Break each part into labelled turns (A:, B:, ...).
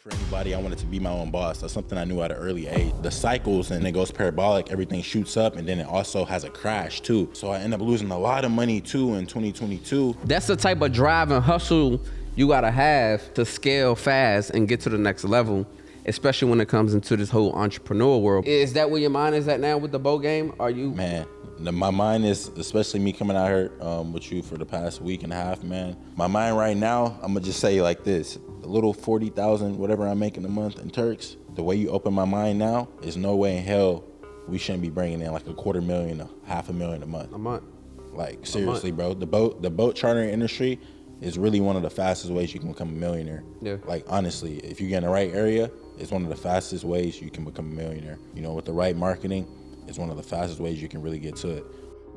A: For anybody, I wanted to be my own boss. That's something I knew at an early age. The cycles, and it goes parabolic, everything shoots up, and then it also has a crash too. So I end up losing a lot of money too in 2022.
B: That's the type of drive and hustle you gotta have to scale fast and get to the next level, especially when it comes into this whole entrepreneur world. Is that where your mind is at now with the boat game? Are you?
A: Man, my mind is, especially me coming out here with you for the past week and a half, man. My mind right now, I'm gonna just say like this, a little 40,000, whatever I'm making a month in Turks, the way you open my mind now, is no way in hell we shouldn't be bringing in like $250,000, $500,000 a month.
B: A month.
A: Like seriously, bro, the boat chartering industry is really one of the fastest ways you can become a millionaire.
B: Yeah.
A: Like honestly, if you get in the right area, it's one of the fastest ways you can become a millionaire. You know, with the right marketing, it's one of the fastest ways you can really get to it.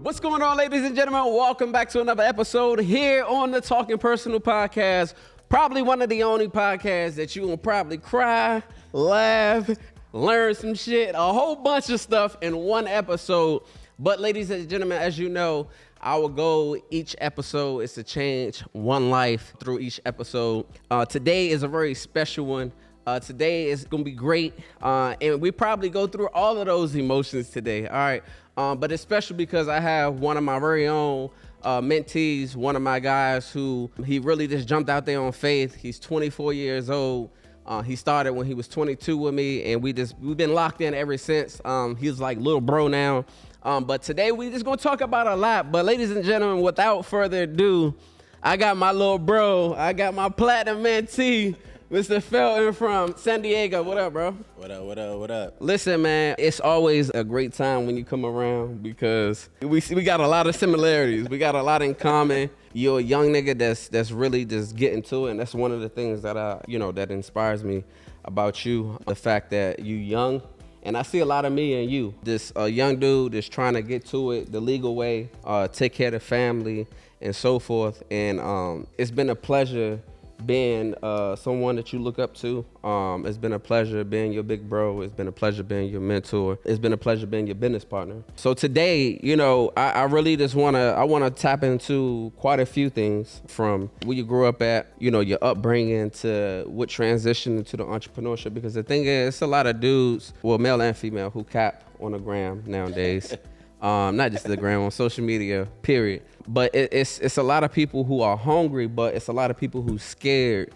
B: What's going on, ladies and gentlemen? Welcome back to another episode here on the Talking Personal Podcast. Probably one of the only podcasts that you will probably cry, laugh, learn some shit, a whole bunch of stuff in one episode. But ladies and gentlemen, as you know, our goal each episode is to change one life through each episode. Today is a very special one. Today is gonna be great, and we probably go through all of those emotions today, all right? But it's special because I have one of my very own mentees, one of my guys who he really just jumped out there on faith. He's 24 years old. He started when he was 22 with me, and we've been locked in ever since. He's like little bro now. But today we just gonna talk about a lot. But ladies and gentlemen, without further ado, I got my little bro. I got my platinum mentee, Mr. Felton from San Diego. What up, bro?
A: What up, what up, what up?
B: Listen, man, it's always a great time when you come around because we got a lot of similarities. We got a lot in common. You're a young nigga that's really just getting to it, and that's one of the things that that inspires me about you. The fact that you young, and I see a lot of me in you. This young dude that's trying to get to it the legal way, take care of the family and so forth. And it's been a pleasure being someone that you look up to. It's been a pleasure being your big bro. It's been a pleasure being your mentor. It's been a pleasure being your business partner. So today, I really just want to tap into quite a few things from where you grew up at, your upbringing to what transitioned into the entrepreneurship. Because the thing is, it's a lot of dudes, well, male and female, who cap on the gram nowadays. Not just the gram, on social media, period. But it's a lot of people who are hungry, but it's a lot of people who's scared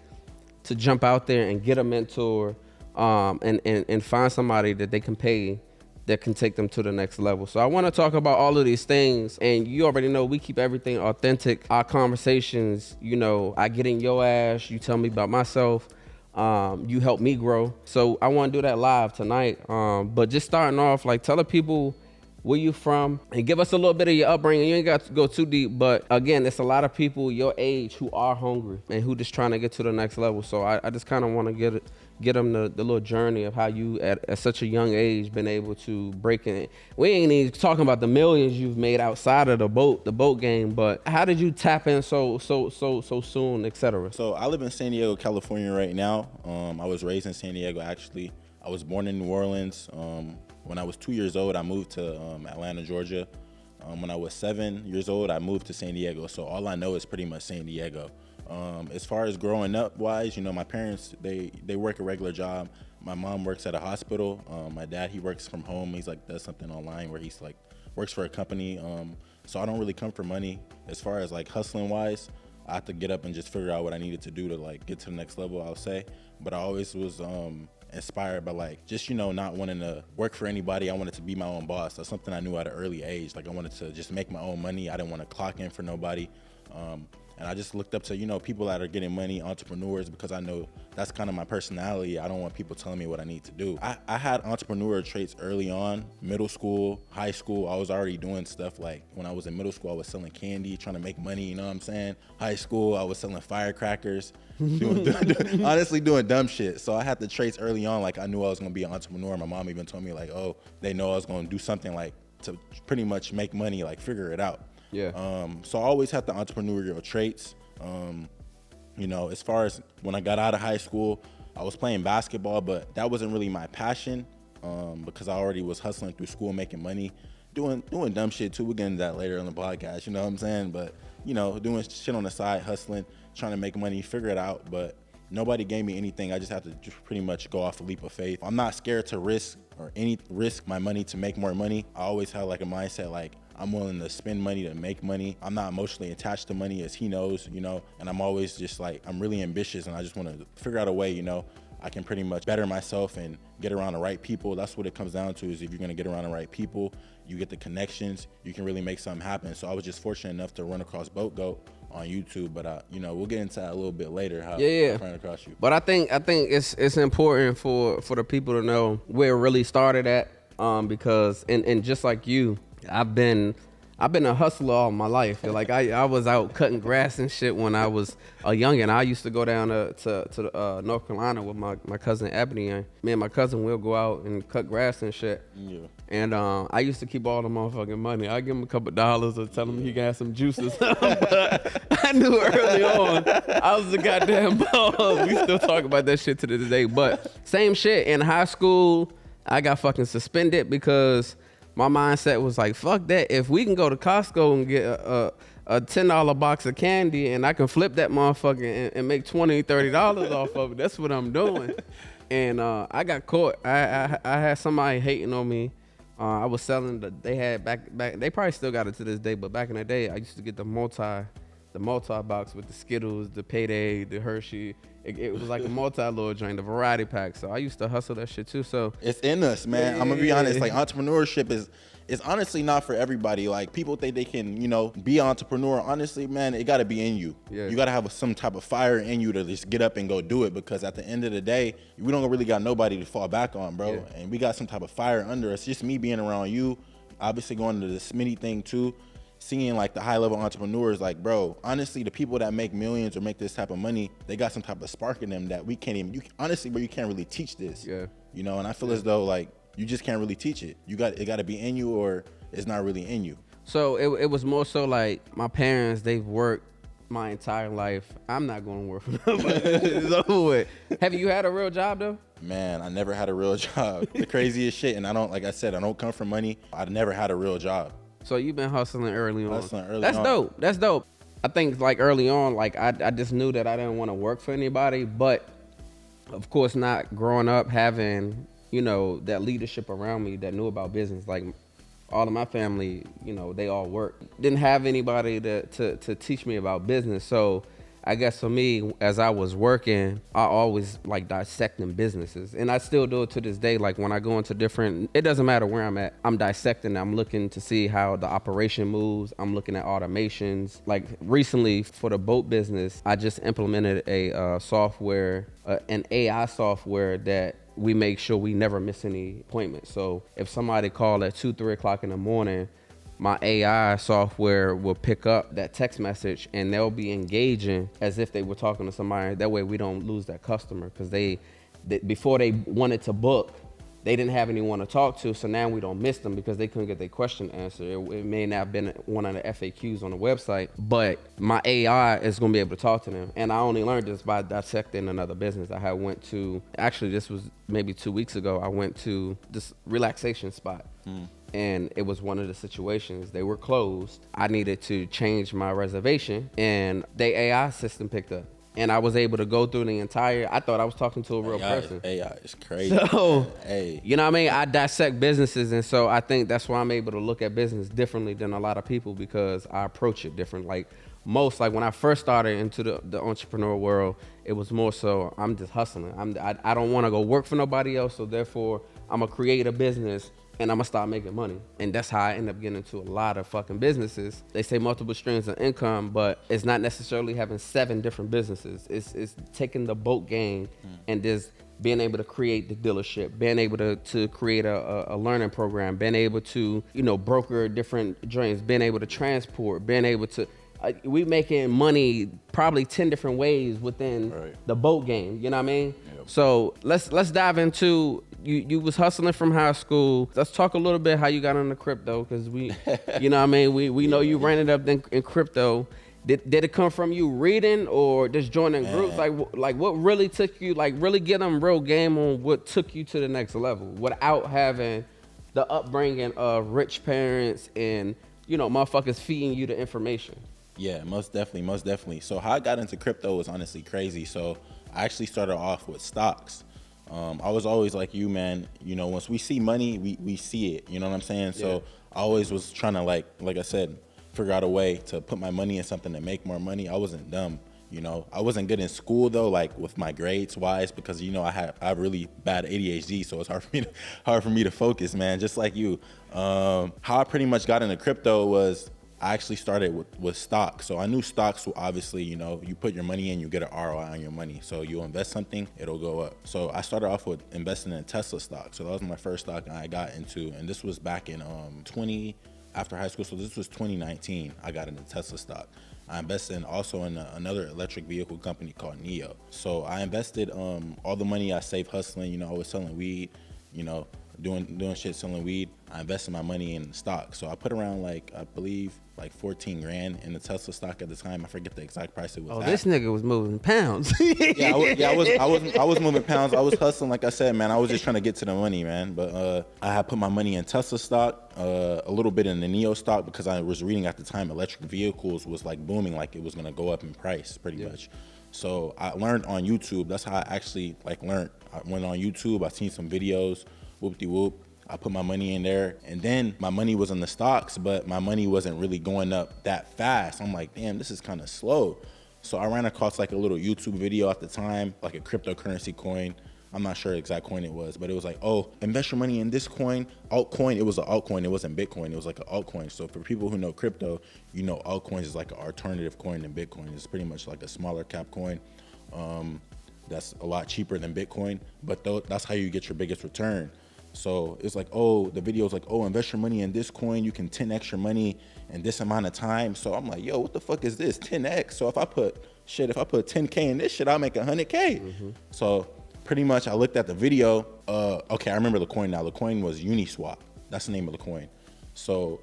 B: to jump out there and get a mentor, and find somebody that they can pay that can take them to the next level. So I want to talk about all of these things, and you already know we keep everything authentic. Our conversations, I get in your ass, you tell me about myself, you help me grow. So I want to do that live tonight. But just starting off, like, tell the people where you from and give us a little bit of your upbringing. You ain't got to go too deep, but again, it's a lot of people your age who are hungry and who just trying to get to the next level. So I just kind of want to get them the little journey of how you at such a young age been able to break in. We ain't even talking about the millions you've made outside of the boat game, but how did you tap in so soon, etc.?
A: So I live in San Diego, California right now. I was raised in San Diego, actually. I was born in New Orleans. When I was 2 years old, I moved to Atlanta, Georgia. When I was 7 years old, I moved to San Diego. So all I know is pretty much San Diego. As far as growing up wise, my parents, they work a regular job. My mom works at a hospital. My dad, he works from home. He's like does something online where he's like works for a company. So I don't really come for money. As far as like hustling wise, I have to get up and just figure out what I needed to do to like get to the next level, I'll say. But I always was inspired by like just not wanting to work for anybody. I wanted to be my own boss. That's something I knew at an early age. Like I wanted to just make my own money. I didn't want to clock in for nobody. And I just looked up to people that are getting money, entrepreneurs, because I know that's kind of my personality. I don't want people telling me what I need to do. I had entrepreneurial traits early on, middle school, high school. I was already doing stuff like when I was in middle school, I was selling candy, trying to make money, you know what I'm saying? High school, I was selling firecrackers, honestly doing dumb shit. So I had the traits early on, like I knew I was gonna be an entrepreneur. My mom even told me like, oh, they know I was gonna do something like to pretty much make money, like figure it out.
B: Yeah.
A: So I always had the entrepreneurial traits. As far as when I got out of high school, I was playing basketball, but that wasn't really my passion, because I already was hustling through school, making money, doing dumb shit too. We'll get into that later on the podcast, you know what I'm saying? But, doing shit on the side, hustling, trying to make money, figure it out. But Nobody gave me anything. I just have to just pretty much go off a leap of faith. I'm not scared to risk my money to make more money. I always have like a mindset like I'm willing to spend money to make money. I'm not emotionally attached to money, as he knows, you know, and I'm always just like, I'm really ambitious, and I just want to figure out a way, you know, I can pretty much better myself and get around the right people. That's what it comes down to, is if you're gonna get around the right people, you get the connections, you can really make something happen. So I was just fortunate enough to run across Boat Goat on YouTube, but you know, we'll get into that a little bit later, how I ran across you.
B: But I think it's important for the people to know where it really started at, because and just like you, I've been a hustler all my life. Like I was out cutting grass and shit when I was a youngin'. I used to go down to North Carolina with my cousin Ebony, and me and my cousin will go out and cut grass and shit. Yeah. And I used to keep all the motherfucking money. I give him a couple dollars or tell him he got some juices. But I knew early on I was the goddamn boss. We still talk about that shit to this day. But same shit in high school. I got fucking suspended because my mindset was like, fuck that. If we can go to Costco and get a $10 box of candy and I can flip that motherfucker and make $20, $30 off of it, that's what I'm doing. And I got caught. I had somebody hating on me. I was selling they had back, they probably still got it to this day, but back in the day, I used to get the multi box with the Skittles, the Payday, the Hershey. It was like a multi-little joint, the variety pack. So I used to hustle that shit too. So
A: it's in us, man. I'm gonna be honest. Like, entrepreneurship is honestly not for everybody. Like, people think they can, you know, be an entrepreneur. Honestly, man, it gotta be in you. Yeah. You gotta have some type of fire in you to just get up and go do it. Because at the end of the day, we don't really got nobody to fall back on, bro. Yeah. And we got some type of fire under us. Just me being around you, obviously going to the Smitty thing too. Seeing like the high level entrepreneurs, like, bro, honestly, the people that make millions or make this type of money, they got some type of spark in them that we can't even, honestly, bro, you can't really teach this. Yeah. You know, and I feel as though like you just can't really teach it. It got to be in you, or it's not really in you.
B: So it was more so like my parents, they've worked my entire life. I'm not going to work for them. It's over with. Have you had a real job though?
A: Man, I never had a real job. The craziest shit. And I don't, like I said, I don't come from money. I never had a real job.
B: So you've been hustling early on.
A: That's
B: dope. That's dope. I think like early on, like I just knew that I didn't want to work for anybody, but of course not growing up having, you know, that leadership around me that knew about business. Like all of my family, you know, they all work. Didn't have anybody to teach me about business. So I guess for me, as I was working, I always like dissecting businesses. And I still do it to this day. Like when I go into different, it doesn't matter where I'm at, I'm dissecting. I'm looking to see how the operation moves. I'm looking at automations. Like recently for the boat business, I just implemented a software, an AI software that we make sure we never miss any appointments. So if somebody called at 2-3 o'clock in the morning, my AI software will pick up that text message and they'll be engaging as if they were talking to somebody. That way we don't lose that customer, because they before they wanted to book, they didn't have anyone to talk to. So now we don't miss them because they couldn't get their question answered. It may not have been one of the FAQs on the website, but my AI is going to be able to talk to them. And I only learned this by dissecting another business. I had went to, actually this was maybe 2 weeks ago, I went to this relaxation spot. And it was one of the situations. They were closed. I needed to change my reservation, and the AI system picked up. And I was able to go through the entire, I thought I was talking to a real person.
A: AI is crazy.
B: So, you know what I mean? I dissect businesses, and so I think that's why I'm able to look at business differently than a lot of people, because I approach it different. Like when I first started into the entrepreneur world, it was more so I'm just hustling. I don't want to go work for nobody else, so therefore I'm going to create a business and I'm gonna start making money. And that's how I end up getting into a lot of fucking businesses. They say multiple streams of income, but it's not necessarily having 7 different businesses. It's taking the boat game and just being able to create the dealership, being able to create a learning program, being able to, you know, broker different joints, being able to transport, being able to, we making money probably 10 different ways within the boat game. You know what I mean? Yep. So let's dive into, you was hustling from high school. Let's talk a little bit how you got into crypto, because we, you know what I mean? We know you ran it up in crypto. Did it come from you reading or just joining groups? Like what really took you, like really get them real game on what took you to the next level without having the upbringing of rich parents and, you know, motherfuckers feeding you the information?
A: Yeah, most definitely. So how I got into crypto was honestly crazy. So I actually started off with stocks. I was always like you, man. You know, once we see money, we see it. You know what I'm saying? So I always was trying to like I said, figure out a way to put my money in something to make more money. I wasn't dumb. You know, I wasn't good in school though, like with my grades wise, because you know I have really bad ADHD, so it's hard for me to focus, man. Just like you. How I pretty much got into crypto was I actually started with stocks. So I knew stocks will obviously, you know, you put your money in, you get an ROI on your money. So you invest something, it'll go up. So I started off with investing in Tesla stock. So that was my first stock I got into, and this was back in after high school. So this was 2019. I got into Tesla stock. I invested also in another electric vehicle company called NIO. So I invested all the money I saved hustling. You know, I was selling weed, you know, doing shit, selling weed. I invested my money in stock. So I put around like, I believe like 14 grand in the Tesla stock at the time. I forget the exact price it was.
B: Oh, this nigga was moving pounds.
A: I was moving pounds. I was hustling, like I said, man. I was just trying to get to the money, man. But I had put my money in Tesla stock, a little bit in the NIO stock, because I was reading at the time electric vehicles was like booming, like it was gonna go up in price pretty much. So I learned on YouTube. That's how I actually like learned. I went on YouTube. I seen some videos. Whoop-de-whoop. I put my money in there, and then my money was in the stocks, but my money wasn't really going up that fast. I'm like, damn, this is kind of slow. So I ran across like a little YouTube video at the time, like a cryptocurrency coin. I'm not sure exact coin it was, but it was like, oh, invest your money in this coin, altcoin. It was an altcoin. It wasn't Bitcoin. It was like an altcoin. So for people who know crypto, you know altcoins is like an alternative coin than Bitcoin. It's pretty much like a smaller cap coin. That's a lot cheaper than Bitcoin, but that's how you get your biggest return. So it's like, oh, the video is like, oh, invest your money in this coin. You can 10x your money in this amount of time. So I'm like, yo, what the fuck is this? 10x. So if I put 10K in this shit, I'll make 100K. So pretty much I looked at the video. Okay, I remember the coin now. The coin was Uniswap. That's the name of the coin. So,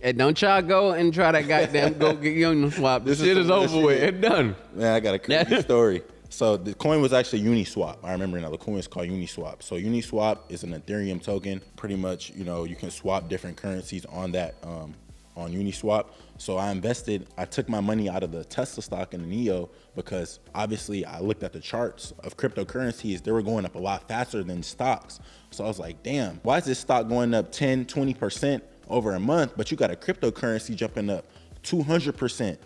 B: Hey, don't y'all go and try that goddamn go get Uniswap. This shit is over with. It's done.
A: Man, I got a crazy story. So the coin was actually Uniswap. I remember now the coin is called Uniswap. So Uniswap is an Ethereum token. Pretty much, you know, you can swap different currencies on that, on Uniswap. So I took my money out of the Tesla stock and the NIO because obviously I looked at the charts of cryptocurrencies. They were going up a lot faster than stocks. So I was like, damn, why is this stock going up 10, 20% over a month, but you got a cryptocurrency jumping up 200%,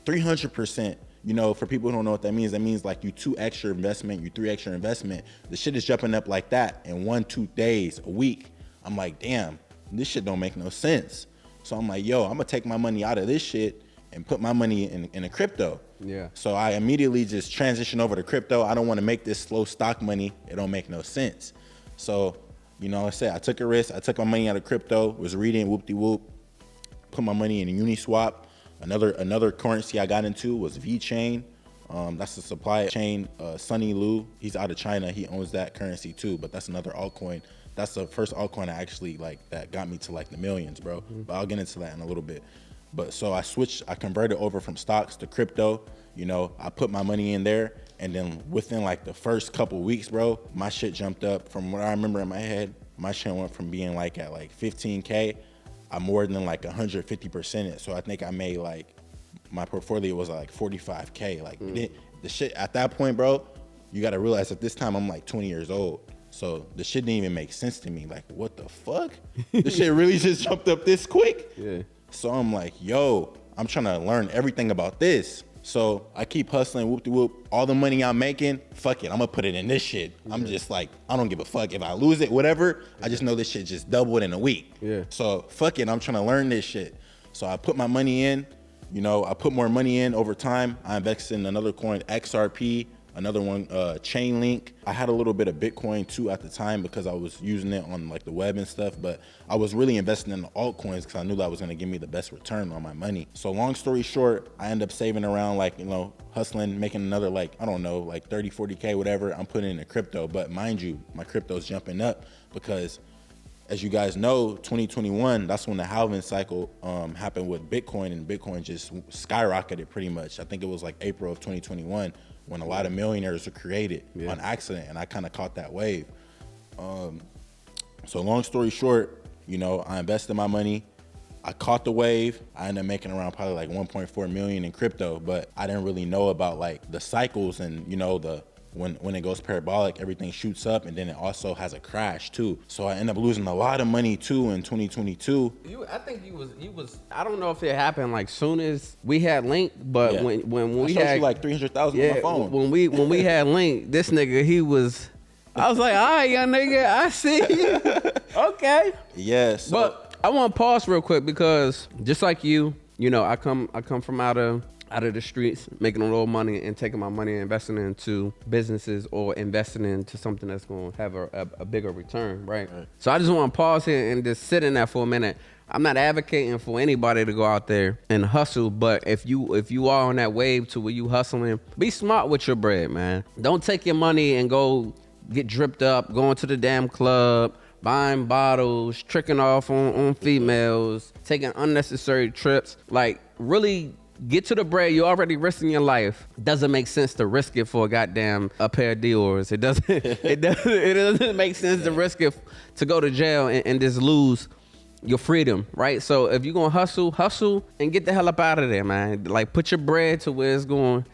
A: 300%. You know, for people who don't know what that means like you 2x your investment, you 3x your investment. The shit is jumping up like that in 1-2 days, a week. I'm like, damn, this shit don't make no sense. So I'm like, yo, I'm gonna take my money out of this shit and put my money in a crypto.
B: Yeah.
A: So I immediately just transition over to crypto. I don't want to make this slow stock money. It don't make no sense. So, you know, I took a risk. I took my money out of crypto, was reading whoop-de-whoop, put my money in a Uniswap. Another currency I got into was VeChain. That's the supply chain. Sunny Lu, he's out of China. He owns that currency too, but that's another altcoin. That's the first altcoin I actually like that got me to like the millions, bro. But I'll get into that in a little bit. But so I converted over from stocks to crypto. You know, I put my money in there, and then within like the first couple weeks, bro, my shit jumped up. From what I remember in my head, my shit went from being like at like 15K. I more than like 150% it. So I think I made like, my portfolio was like 45K. Like the shit at that point, bro, you gotta realize at this time I'm like 20 years old. So the shit didn't even make sense to me. Like, what the fuck? This shit really just jumped up this quick?
B: Yeah.
A: So I'm like, yo, I'm trying to learn everything about this. So I keep hustling, whoop-de-whoop. All the money I'm making, fuck it, I'm gonna put it in this shit. I'm just like, I don't give a fuck. If I lose it, whatever, I just know this shit just doubled in a week.
B: Yeah.
A: So fuck it, I'm trying to learn this shit. So I put my money in, you know, I put more money in over time. I invested in another coin, XRP, another one, Chainlink. I had a little bit of Bitcoin too at the time because I was using it on like the web and stuff, but I was really investing in the altcoins because I knew that was gonna give me the best return on my money. So long story short, I ended up saving around like, you know, hustling, making another like, I don't know, like 30, 40K, whatever. I'm putting in a crypto, but mind you, my crypto's jumping up because as you guys know, 2021, that's when the halving cycle happened with Bitcoin, and Bitcoin just skyrocketed pretty much. I think it was like April of 2021 when a lot of millionaires were created on accident, and I kind of caught that wave. So long story short, you know, I invested my money. I caught the wave. I ended up making around probably like 1.4 million in crypto, but I didn't really know about like the cycles and, you know, the when it goes parabolic, everything shoots up, and then it also has a crash too. So I end up losing a lot of money too in 2022.
B: I think you was. I don't know if it happened like soon as we had Link, but
A: Yeah.
B: when we
A: I showed
B: had
A: you like 300,000 on my phone.
B: when we had Link, this nigga he was. I was like, all right, young nigga, I see you. Okay.
A: Yes. Yeah,
B: But I want to pause real quick because just like you know, I come from out of the streets, making a little money and taking my money and investing into businesses or investing into something that's going to have a bigger return, right? So I just want to pause here and just sit in that for a minute. I'm not advocating for anybody to go out there and hustle, but if you are on that wave to where you hustling, be smart with your bread, man. Don't take your money and go get dripped up, going to the damn club, buying bottles, tricking off on females, taking unnecessary trips. Like, really get to the bread. You're already risking your life. Doesn't make sense to risk it for a pair of Dior's. It doesn't make sense to risk it to go to jail and just lose your freedom, right? So if you're gonna hustle and get the hell up out of there, man. Like, put your bread to where it's gonna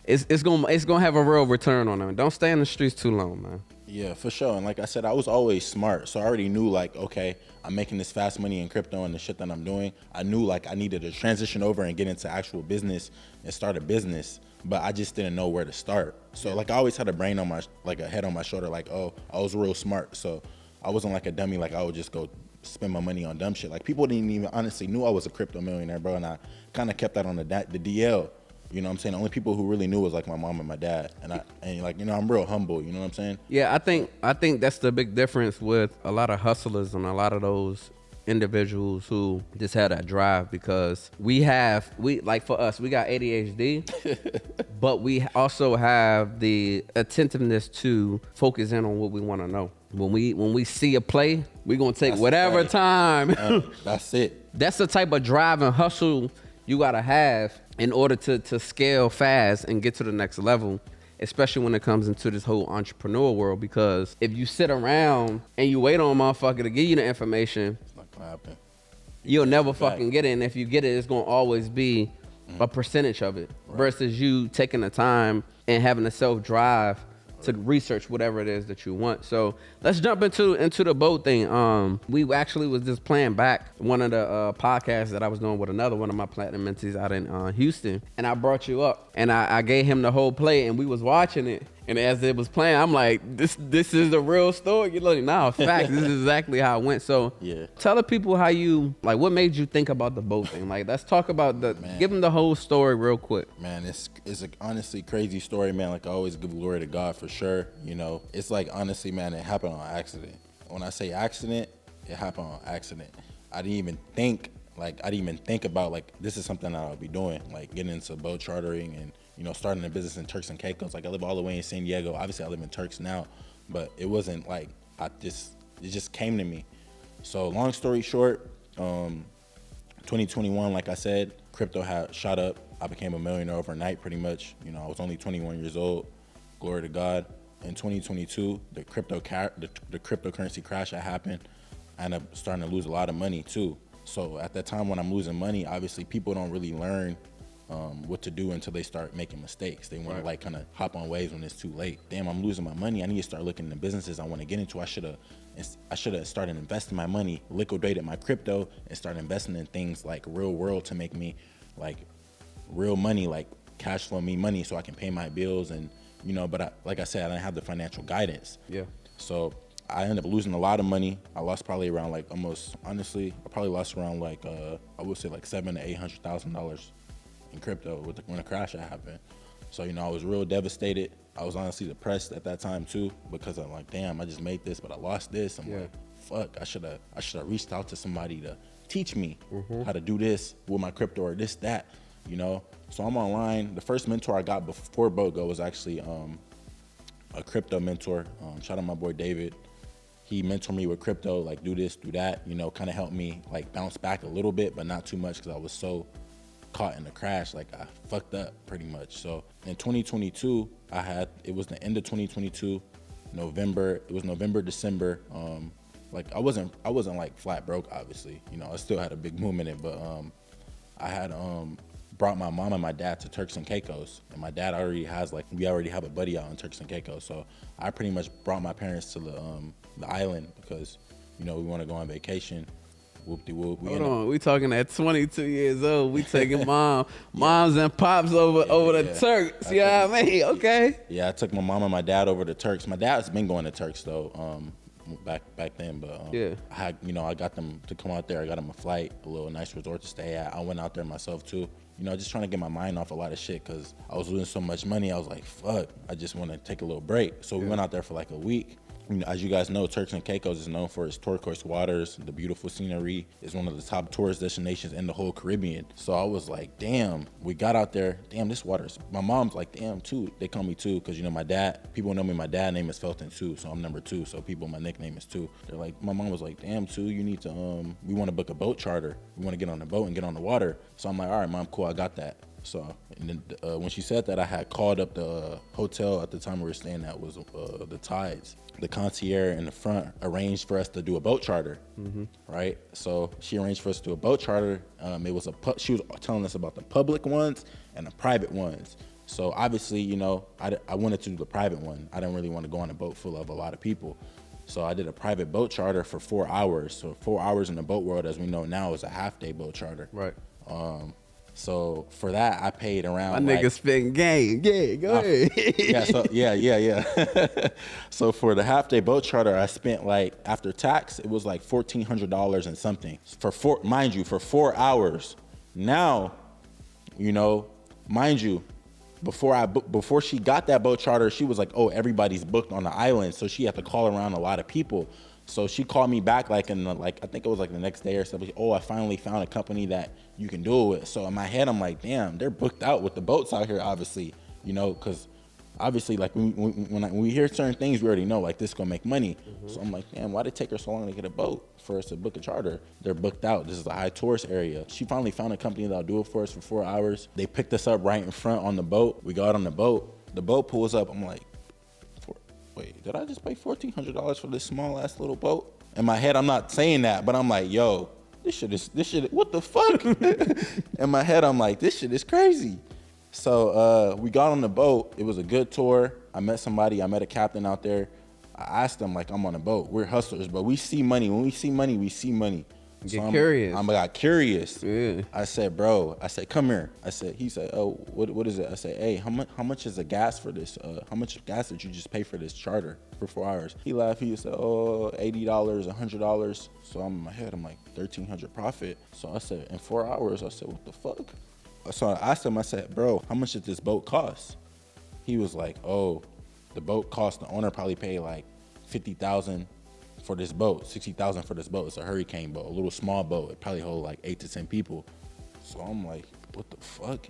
B: have a real return on them. Don't stay in the streets too long, man.
A: Yeah, for sure. And like I said, I was always smart. So I already knew, like, okay, I'm making this fast money in crypto and the shit that I'm doing. I knew, like, I needed to transition over and get into actual business and start a business. But I just didn't know where to start. So, like, I always had a brain on a head on my shoulder, like, oh, I was real smart. So I wasn't like a dummy, like, I would just go spend my money on dumb shit. Like, people didn't even honestly knew I was a crypto millionaire, bro. And I kind of kept that on the DL. You know what I'm saying? The only people who really knew was like my mom and my dad. And like, you know, I'm real humble, you know what I'm saying?
B: Yeah, I think that's the big difference with a lot of hustlers and a lot of those individuals who just had that drive, because we like, for us, we got ADHD, but we also have the attentiveness to focus in on what we want to know. When we see a play, we're gonna take whatever time.
A: That's it.
B: That's the type of drive and hustle you gotta have in order to scale fast and get to the next level, especially when it comes into this whole entrepreneur world. Because if you sit around and you wait on a motherfucker to give you the information,
A: It's not gonna happen.
B: you'll never fucking get it. And if you get it, it's gonna always be a percentage of it, versus you taking the time and having the self-drive to research whatever it is that you want. So let's jump into the boat thing. We actually was just playing back one of the podcasts that I was doing with another one of my platinum mentees out in Houston, and I brought you up and I gave him the whole play, and we was watching it. And as it was playing, I'm like, this is the real story. You're like, nah, fact, this is exactly how it went. So
A: Yeah.
B: Tell the people how you, like, what made you think about the boat thing? Like, let's talk about give them the whole story real quick.
A: Man, it's a honestly crazy story, man. Like, I always give glory to God for sure. You know, it's like, honestly, man, it happened on accident. When I say accident, it happened on accident. I didn't even think about, like, this is something that I'll be doing, like getting into boat chartering and, you know, starting a business in Turks and Caicos. Like, I live all the way in San Diego. Obviously, I live in Turks now, but it wasn't like it just came to me. So long story short, 2021, like I said, crypto had shot up. I became a millionaire overnight, pretty much. You know, I was only 21 years old. Glory to God. In 2022, the cryptocurrency crash that happened, I ended up starting to lose a lot of money too. So at that time when I'm losing money, obviously people don't really learn what to do until they start making mistakes. They want to like kind of hop on waves when it's too late. Damn, I'm losing my money. I need to start looking into businesses I want to get into. I should have started investing my money, liquidated my crypto, and started investing in things like real world to make me like real money, like cash flow me money so I can pay my bills. And, you know, but like I said, I didn't have the financial guidance.
B: Yeah.
A: So I ended up losing a lot of money. I lost probably around like I probably lost around like, I would say like $700,000 to $800,000 in crypto when the crash happened. So, you know, I was real devastated. I was honestly depressed at that time too, because I'm like, damn, I just made this, but I lost this. I'm like, fuck, I should have reached out to somebody to teach me how to do this with my crypto or this, that, you know? So I'm online. The first mentor I got before BoatGo was actually a crypto mentor. Shout out my boy David. He mentored me with crypto, like do this, do that, you know, kind of helped me like bounce back a little bit, but not too much because I was so caught in the crash. Like I fucked up pretty much. So in 2022, it was the end of 2022, November, December. Like I wasn't like flat broke, obviously, you know, I still had a big movement in it, but I had brought my mom and my dad to Turks and Caicos, and my dad we already have a buddy out in Turks and Caicos, so I pretty much brought my parents to the island because, you know, we want to go on vacation. Whoop-de-whoop.
B: Hold on, we talking at 22 years old. We taking moms and pops over the Turks. You know what I mean? Okay.
A: Yeah, I took my mom and my dad over to Turks. My dad's been going to Turks though, back then, but I got them to come out there. I got them a flight, a little nice resort to stay at. I went out there myself too. You know, just trying to get my mind off a lot of shit because I was losing so much money. I was like, fuck, I just want to take a little break. So we went out there for like a week. You know, as you guys know, Turks and Caicos is known for its turquoise waters, the beautiful scenery. It's one of the top tourist destinations in the whole Caribbean. So I was like, damn, we got out there. Damn, this water's, my mom's like, damn, too. They call me too, because, you know, my dad, people know me, my dad's name is Felton too, so I'm number 2. So people, my nickname is 2. They're like, my mom was like, damn, 2, you need to, we want to book a boat charter. We want to get on the boat and get on the water. So I'm like, all right, mom, cool, I got that. So, and then when she said that, I had called up the hotel at the time we were staying at was the Tides. The concierge in the front arranged for us to do a boat charter, right? So she arranged for us to do a boat charter. She was telling us about the public ones and the private ones. So obviously, you know, I wanted to do the private one. I didn't really want to go on a boat full of a lot of people. So I did a private boat charter for 4 hours. So 4 hours in the boat world, as we know now, is a half-day boat charter.
B: Right.
A: So for that, I paid around.
B: My nigga spitting game. Yeah, go ahead.
A: Yeah. So for the half-day boat charter, I spent like, after tax, it was like $1,400 and something for 4 hours. Now, you know, mind you, before she got that boat charter, she was like, oh, everybody's booked on the island, so she had to call around a lot of people. So she called me back I think it was like the next day or something. Oh, I finally found a company that you can do it with. So in my head, I'm like, damn, they're booked out with the boats out here, obviously, you know, because obviously, like when we hear certain things, we already know like this gonna make money. So I'm like, damn, why'd it take her so long to get a boat for us to book a charter? They're booked out. This is a high tourist area. She finally found a company that'll do it for us for 4 hours. They picked us up right in front on the boat. We got on the boat. The boat pulls up. I'm like, wait, did I just pay $1,400 for this small ass little boat? In my head, I'm not saying that, but I'm like, yo, this shit, what the fuck? In my head, I'm like, this shit is crazy. So we got on the boat. It was a good tour. I met somebody. I met a captain out there. I asked him, like, I'm on a boat. We're hustlers, but we see money. When we see money, we see money.
B: Get curious.
A: I got curious.
B: Yeah.
A: I said, bro, come here. He said, oh, what is it? I said, hey, how much is the gas for this? How much gas did you just pay for this charter for 4 hours? He laughed. He said, oh, $80, $100. So I'm in my head, I'm like, $1,300 profit. So I said, in 4 hours, I said, what the fuck? So I asked him, I said, bro, how much did this boat cost? He was like, oh, the boat cost, the owner probably paid like $50,000 for this boat, $60,000 for this boat. It's a hurricane boat, a little small boat. It probably hold like 8 to 10 people. So I'm like, what the fuck?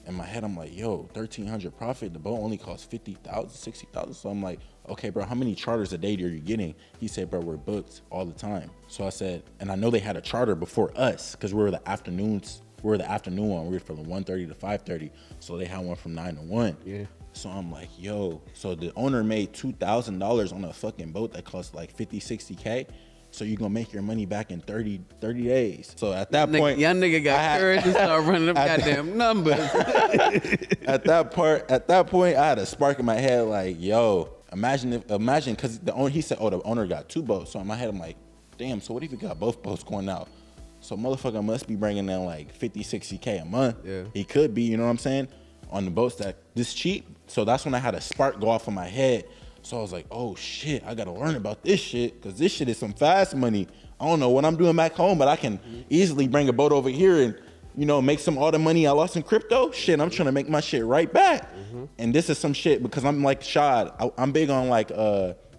A: In my head, I'm like, yo, $1,300 profit. The boat only costs $50,000, $60,000. So I'm like, okay, bro, how many charters a day are you getting? He said, bro, we're booked all the time. So I said, and I know they had a charter before us because we were the afternoon one. We were from 1:30 to 5:30. So they had one from 9 to 1. Yeah. So I'm like, yo, so the owner made $2,000 on a fucking boat that cost like 50, 60K. So you're gonna make your money back in 30 days. So at that point,
B: young nigga got courage and started running them goddamn numbers.
A: At that point, I had a spark in my head like, yo, imagine, because he said, oh, the owner got 2 boats. So in my head, I'm like, damn, so what if he got both boats going out? So motherfucker must be bringing in like 50, 60K a month. Yeah. He could be, you know what I'm saying? On the boats that this cheap. So that's when I had a spark go off in my head. So I was like, oh shit, I gotta learn about this shit, because this shit is some fast money. I don't know what I'm doing back home, but I can easily bring a boat over here and, you know, make all the money I lost in crypto. Shit, I'm trying to make my shit right back. And this is some shit, because I'm like Shad, I'm big on like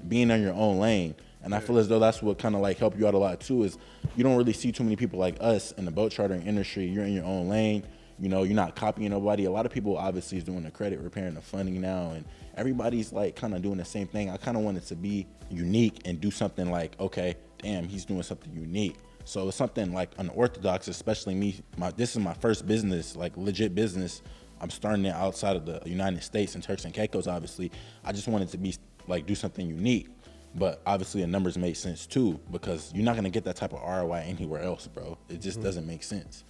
A: being in your own lane. And I feel as though that's what kind of like help you out a lot too, is you don't really see too many people like us in the boat chartering industry. You're in your own lane. You know, you're not copying nobody. A lot of people obviously is doing the credit repair and the funding now, and everybody's like kind of doing the same thing. I kind of wanted to be unique and do something like, okay, damn, he's doing something unique. So it's something like unorthodox, especially me. This is my first business, like legit business. I'm starting it outside of the United States in Turks and Caicos, obviously. I just wanted to be like, do something unique. But obviously the numbers made sense too, because you're not gonna get that type of ROI anywhere else, bro. It just doesn't make sense.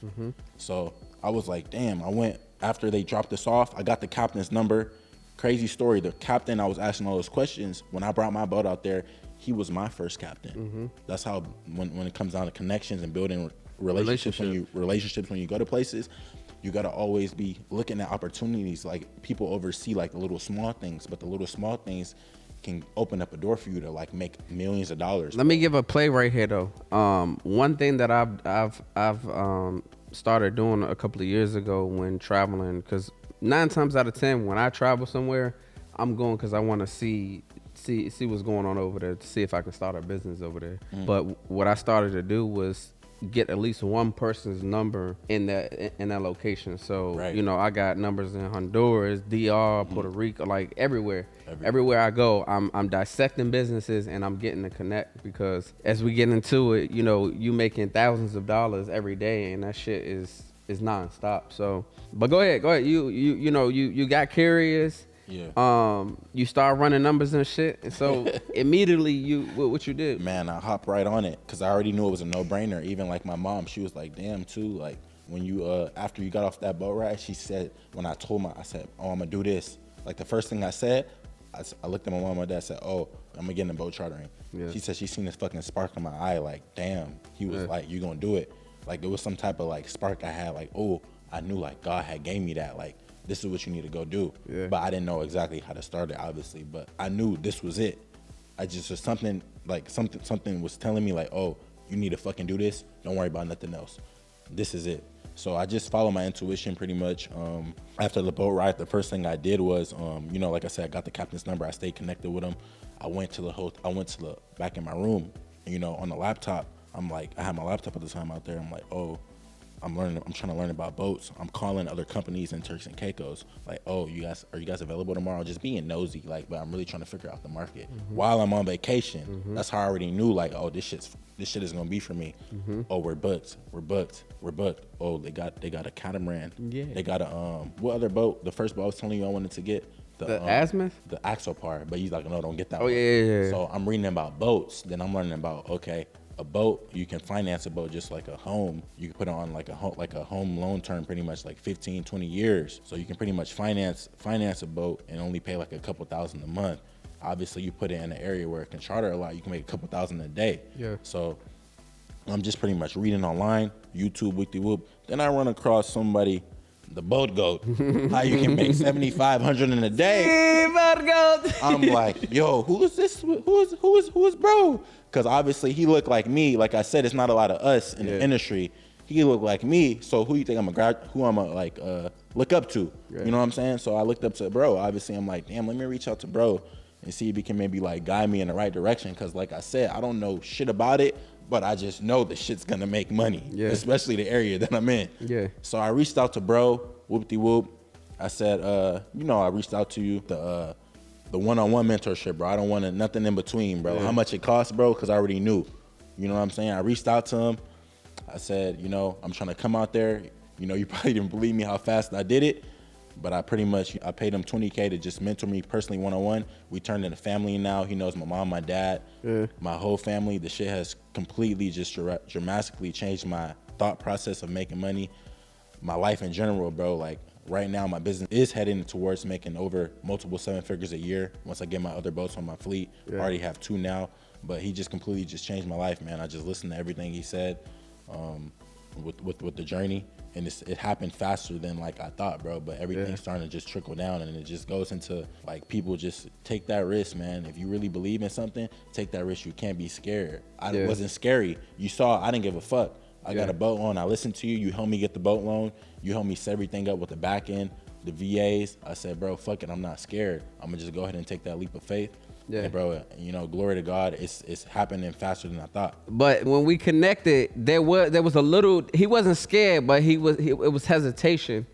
A: So I was like, damn, I went after they dropped us off. I got the captain's number. Crazy story. The captain, I was asking all those questions. When I brought my boat out there, he was my first captain. That's how, when it comes down to connections and building relationships when you go to places, you got to always be looking at opportunities. Like, people oversee like the little small things, but the little small things can open up a door for you to like make millions of dollars.
B: Let me give a play right here though. One thing that I've started doing a couple of years ago when traveling, because 9 times out of 10 when I travel somewhere, I'm going because I want to see what's going on over there, to see if I can start a business over there. But what I started to do was get at least one person's number in that location. So you know, I got numbers in Honduras, DR, Puerto Rico, like everywhere I go, I'm dissecting businesses and I'm getting to connect, because as we get into it, you know, you making thousands of dollars every day, and that shit is nonstop. So, but go ahead. You know, you got curious.
A: Yeah.
B: You start running numbers and shit, and so immediately what you did?
A: Man, I hopped right on it because I already knew it was a no-brainer. Even like my mom, she was like, damn too, like when you after you got off that boat ride, she said, when I told her, I said, oh, I'm gonna do this. Like the first thing I said, I looked at my mom and my dad, said, oh, I'm gonna get in the boat chartering. Yeah. She said she seen this fucking spark in my eye, like, damn. He was like, you gonna do it. Like it was some type of like spark I had, like, oh, I knew like God had gave me that, like, this is what you need to go do. Yeah. But I didn't know exactly how to start it, obviously, but I knew this was it. I just was something was telling me like, oh, you need to fucking do this. Don't worry about nothing else. This is it. So I just followed my intuition pretty much. After the boat ride, the first thing I did was, you know, like I said, I got the captain's number. I stayed connected with him. I went to the back in my room, you know, on the laptop. I'm like, I had my laptop at the time out there. I'm like, oh, I'm trying to learn about boats. I'm calling other companies in Turks and Caicos. Like, oh, are you guys available tomorrow? Just being nosy, like, but I'm really trying to figure out the market while I'm on vacation. That's how I already knew, like, oh, this shit is gonna be for me. Oh, we're booked. Oh, they got a catamaran. Yeah. They got a what other boat? The first boat I was telling you I wanted to get.
B: The azimuth?
A: The axopar, but he's like, no, don't get that
B: one. Yeah.
A: So I'm reading about boats. Then I'm learning about, okay, a boat, you can finance a boat just like a home. You can put it on like a home loan term, pretty much like 15, 20 years. So you can pretty much finance a boat and only pay like a couple thousand a month. Obviously, you put it in an area where it can charter a lot, you can make a couple thousand a day. Yeah. So I'm just pretty much reading online, YouTube, whoop-de-whoop. Then I run across somebody, the boat goat, how you can make 7,500 in a day.
B: Boat goat.
A: I'm like, yo, who is this? Who is bro? Because obviously he looked like me. Like I said, it's not a lot of us in the industry. He looked like me. So who you think I'm look up to? Right. You know what I'm saying? So I looked up to bro. Obviously, I'm like, damn, let me reach out to bro and see if he can maybe like guide me in the right direction. Because like I said, I don't know shit about it, but I just know the shit's gonna make money, especially the area that I'm in. Yeah. So I reached out to bro, whoop-de-whoop. I said, you know, I reached out to you, the one-on-one mentorship, bro. I don't want nothing in between, bro. Yeah. How much it costs, bro? Because I already knew. You know what I'm saying? I reached out to him. I said, you know, I'm trying to come out there. You know, you probably didn't believe me how fast I did it, but I paid him $20K to just mentor me personally one-on-one. We turned into family now. He knows my mom, my dad, my whole family. The shit has completely just dramatically changed my thought process of making money, my life in general, bro. Like, right now, my business is heading towards making over multiple 7 figures a year. Once I get my other boats on my fleet, I already have 2 now. But he just completely changed my life, man. I just listened to everything he said with the journey, and it happened faster than like I thought, bro. But everything's starting to just trickle down, and it just goes into like people just take that risk, man. If you really believe in something, take that risk. You can't be scared. It wasn't scary. You saw, I didn't give a fuck. I got a boat loan. I listened to you. You helped me get the boat loan. You helped me set everything up with the back end, the VAs. I said, bro, fuck it. I'm not scared. I'm going to just go ahead and take that leap of faith. Yeah. And bro, you know, glory to God. It's happening faster than I thought.
B: But when we connected, there was a little, he wasn't scared, but it was hesitation.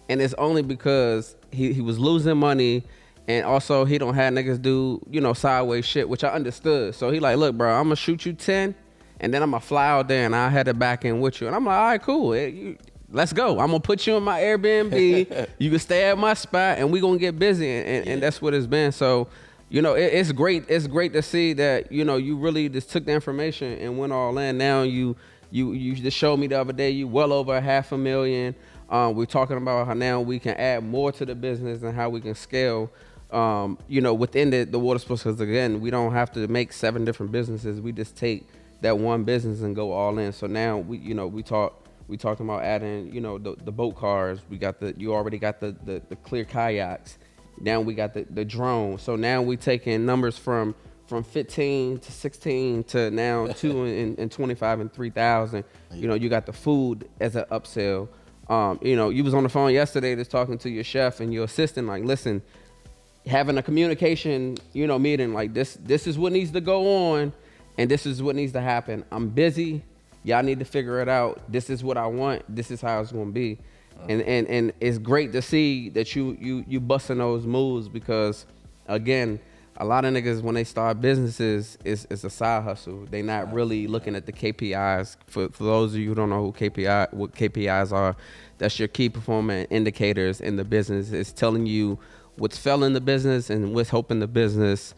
B: And it's only because he was losing money. And also he don't have niggas do, you know, sideways shit, which I understood. So he like, look, bro, I'm going to shoot you 10. And then I'm going to fly out there and I'll head it back in with you. And I'm like, all right, cool. Let's go. I'm going to put you in my Airbnb. You can stay at my spot and we going to get busy. And that's what it's been. So, you know, it's great. It's great to see that, you know, you really just took the information and went all in. Now you just showed me the other day, you well over $500,000. We're talking about how now we can add more to the business and how we can scale, within the water sports. Because again, we don't have to make 7 different businesses. We just take that one business and go all in. So now we talked about adding, the boat cars. You already got the clear kayaks. Now we got the drone. So now we taking numbers from 15 to 16 to now 2 and 25 and 3,000. You got the food as an upsell. You was on the phone yesterday just talking to your chef and your assistant, like, listen, having a communication, meeting, like this is what needs to go on and this is what needs to happen. I'm busy. Y'all need to figure it out. This is what I want. This is how it's going to be. And it's great to see that you busting those moves because, again, a lot of niggas, when they start businesses, it's a side hustle. They not really looking at the KPIs. For those of you who don't know what KPIs are, that's your key performance indicators in the business. It's telling you what's failing the business and what's helping the business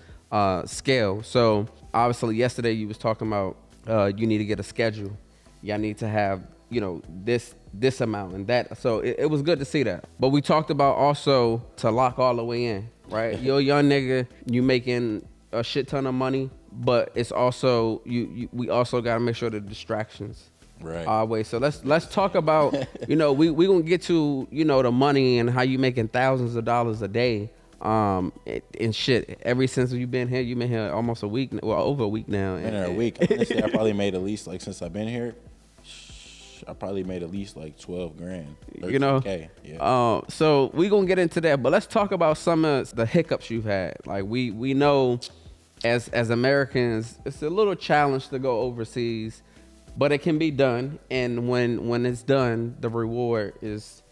B: scale. So obviously yesterday you was talking about you need to get a schedule. Y'all need to have, this amount and that. So it was good to see that. But we talked about also to lock all the way in, right? You're a young nigga, you making a shit ton of money, but it's also, we also got to make sure the distractions
A: right
B: our way. So let's talk about, we gonna get to, the money and how you making thousands of dollars a day. And shit, ever since you've been here almost a week, over a week now.
A: Been here a week. Honestly, I probably made at least, like, since I've been here, I probably made at least like 12 grand. Yeah.
B: So we gonna get into that, but let's talk about some of the hiccups you've had. Like we know as Americans, it's a little challenge to go overseas, but it can be done. And when it's done, the reward is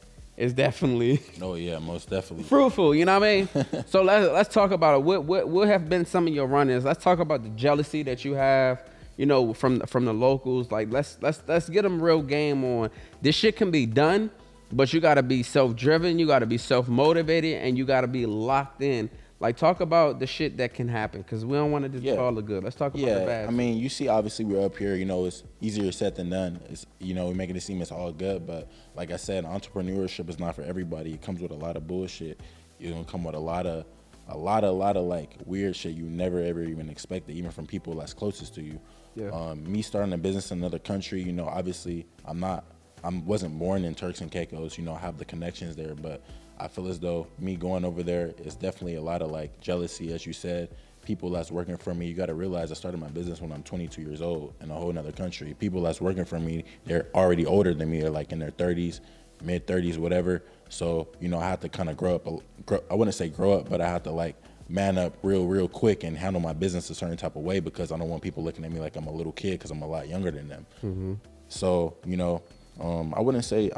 B: definitely
A: oh yeah, most definitely
B: fruitful. You know what I mean? So let's talk about it. What have been some of your run-ins? Let's talk about the jealousy that you have, from the locals. Like let's get them real game on. This shit can be done, but you gotta be self-driven, you gotta be self-motivated, and you gotta be locked in. Like, talk about the shit that can happen, because we don't want to just call it good. Let's talk about the bad.
A: I mean, you see, obviously, we're up here, it's easier said than done. It's, we're making it seem it's all good, but like I said, entrepreneurship is not for everybody. It comes with a lot of bullshit. You're going to come with a lot of like weird shit you never ever even expected, even from people that's closest to you.
B: Yeah.
A: Me starting a business in another country, obviously, I wasn't born in Turks and Caicos, I have the connections there, but I feel as though me going over there is definitely a lot of like jealousy, as you said. People that's working for me, you got to realize I started my business when I'm 22 years old in a whole nother country. People that's working for me, they're already older than me. They're like in their 30s, mid 30s, whatever. So, I have to kind of grow up. I wouldn't say grow up, but I have to like man up real quick and handle my business a certain type of way, because I don't want people looking at me like I'm a little kid, because I'm a lot younger than them.
B: Mm-hmm.
A: So, I wouldn't say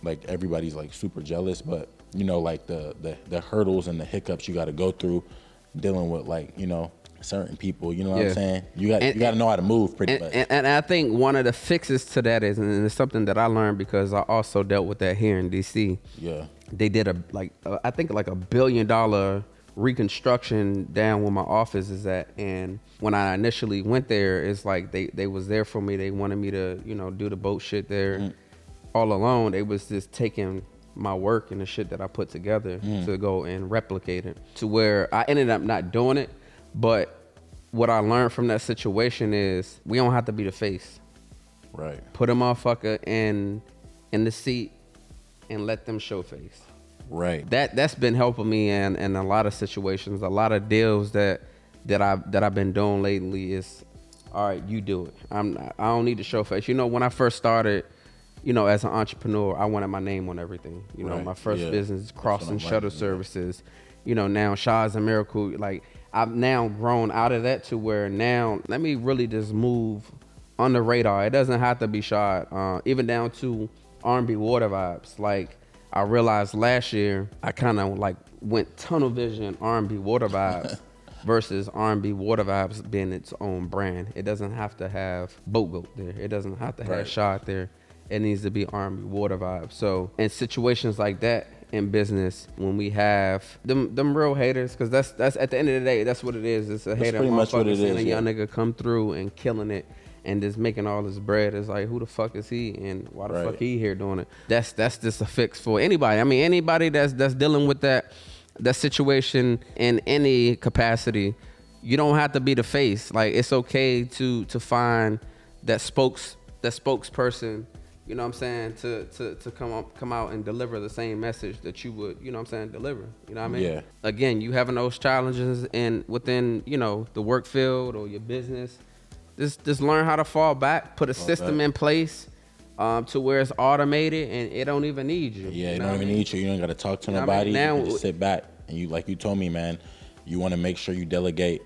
A: like everybody's like super jealous, but like the hurdles and the hiccups you got to go through dealing with like certain people, what I'm saying? You got to know how to move pretty much.
B: And I think one of the fixes to that is, and it's something that I learned because I also dealt with that here in DC.
A: Yeah,
B: they did I think like $1 billion reconstruction down where my office is at, and when I initially went there, it's like they was there for me. They wanted me to do the boat shit there. Mm-hmm. All alone, they was just taking my work and the shit that I put together to go and replicate it, to where I ended up not doing it. But what I learned from that situation is we don't have to be the face.
A: Right.
B: Put a motherfucker in the seat and let them show face.
A: Right.
B: That's been helping me in a lot of situations. A lot of deals that I've been doing lately is, all right, you do it. I don't need to show face. When I first started, as an entrepreneur, I wanted my name on everything.
A: Right.
B: My first business, Crossing Shuttle Services. Now Shaw's and Miracle. Like, I've now grown out of that to where now let me really just move on the radar. It doesn't have to be Shaw. Even down to R&B Water Vibes. Like, I realized last year I kind of like went tunnel vision R&B Water Vibes versus R&B Water Vibes being its own brand. It doesn't have to have Boat Goat there. It doesn't have to have Shaw there. It needs to be R&B Water Vibes. So in situations like that in business, when we have them real haters, because that's at the end of the day, that's what it is. It's a hater.
A: Pretty much what it is.
B: And a young nigga come through and killing it. and just making all this bread. It's like, who the fuck is he, and why the
A: Right.
B: fuck he here doing it? That's just a fix for anybody. I mean, anybody that's dealing with that situation in any capacity. You don't have to be the face. Like, it's okay to find that spokesperson, you know what I'm saying, to come out and deliver the same message that you would, you know what I'm saying, deliver. You know what I mean?
A: Yeah.
B: Again, you having those challenges within, you know, the work field or your business. Just learn how to fall back, put a system in place to where it's automated and it don't even need you.
A: Yeah,
B: you
A: it
B: know
A: don't
B: what I
A: even
B: mean?
A: need you. You don't got to talk to
B: You know what I
A: nobody.
B: mean? Now-
A: You can just sit back. And you, like you told me, man, you want to make sure you delegate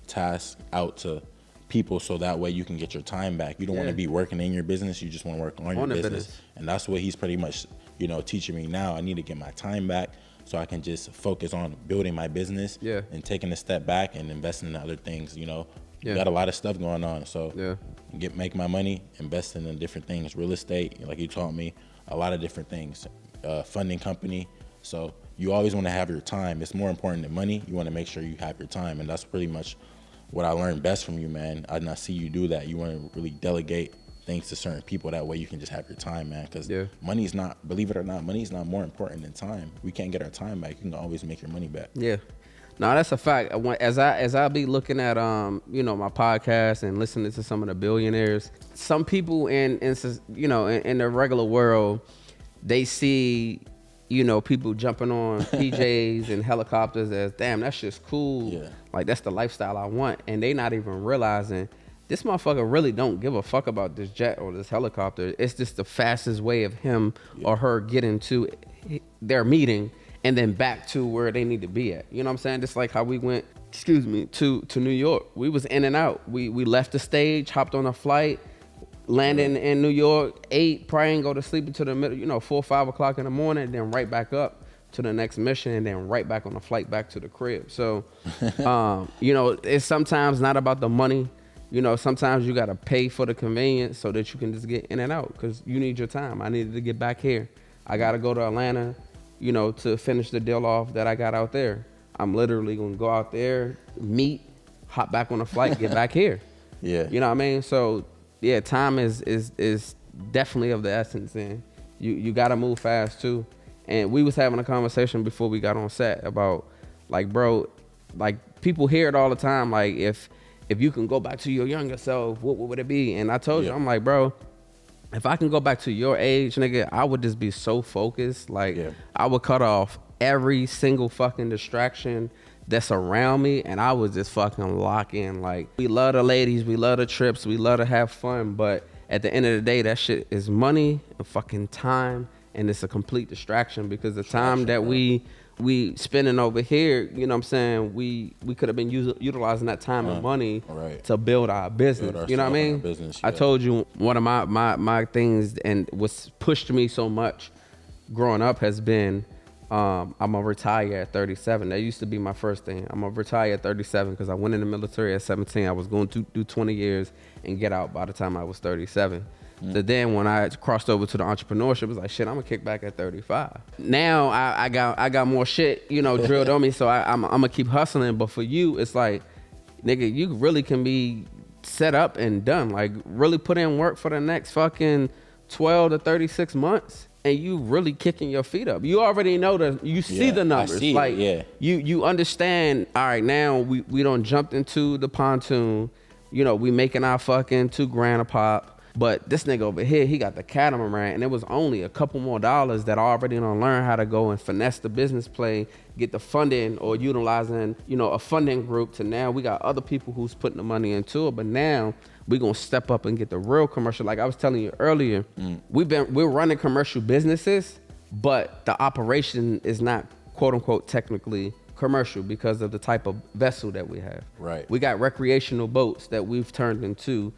A: tasks out to people so that way you can get your time back. You don't want to be working in your business. You just want to work on your business. And that's what he's pretty much, you know, teaching me now. I need to get my time back so I can just focus on building my business and taking a step back and investing in other things, you know. You got a lot of stuff going on. So make my money, investing in different things, real estate, like you taught me, a lot of different things, funding company. So you always want to have your time. It's more important than money. You want to make sure you have your time. And that's pretty much what I learned best from you, man. I did not see you do that. You want to really delegate things to certain people. That way you can just have your time, man. Because money's not, believe it or not, money's not more important than time. We can't get our time back. You can always make your money back.
B: Yeah. No, that's a fact. As I be looking at you know, my podcast and listening to some of the billionaires, some people in you know, in the regular world, they see, you know, people jumping on PJs and helicopters as, damn, that's just cool.
A: Yeah.
B: Like, that's the lifestyle I want. And they not even realizing this motherfucker really don't give a fuck about this jet or this helicopter. It's just the fastest way of him or her getting to their meeting and then back to where they need to be at. You know what I'm saying? Just like how we went, to New York. We was in and out. We left the stage, hopped on a flight, landed in New York, ate, probably ain't go to sleep until the middle, you know, 4 or 5 o'clock in the morning, then right back up to the next mission, and then right back on the flight back to the crib. So, you know, it's sometimes not about the money. You know, sometimes you got to pay for the convenience so that you can just get in and out because you need your time. I needed to get back here. I got to go to Atlanta, you know, to finish the deal off that I got out there. I'm literally going to go out there, meet, hop back on the flight, get back here.
A: Yeah.
B: You know what I mean? So, yeah, time is definitely of the essence, and you got to move fast too. And we was having a conversation before we got on set about, like, bro, like, people hear it all the time, like, if you can go back to your younger self, what would it be? And I told you, I'm like, bro, if I can go back to your age, nigga, I would just be so focused. Like, I would cut off every single fucking distraction that's around me, and I would just fucking lock in. Like, we love the ladies, we love the trips, we love to have fun, but at the end of the day, that shit is money and fucking time, and it's a complete distraction because the time that we spending over here, you know what I'm saying, we could have been utilizing that time and money to build our business. You know what I mean?
A: Business,
B: I told you one of my things, and what's pushed me so much growing up has been, I'm gonna retire at 37. That used to be my first thing. I'm gonna retire at 37 because I went in the military at 17. I was going to do 20 years and get out by the time I was 37. So then when I crossed over to the entrepreneurship, it was like, shit, I'm gonna kick back at 35. Now I got more shit, you know, drilled on me, so I'm gonna keep hustling. But for you, it's like, nigga, you really can be set up and done. Like, really put in work for the next fucking 12 to 36 months, and you really kicking your feet up. You already know you see the numbers.
A: I see
B: like,
A: it,
B: you understand, all right, now we done jumped into the pontoon, you know, we making our fucking $2,000 a pop. But this nigga over here, he got the catamaran, and it was only a couple more dollars that I already done learn how to go and finesse the business play, get the funding or utilizing, you know, a funding group to now we got other people who's putting the money into it. But now we're gonna step up and get the real commercial. Like I was telling you earlier, we're running commercial businesses, but the operation is not quote unquote technically commercial because of the type of vessel that we have.
A: Right.
B: We got recreational boats that we've turned into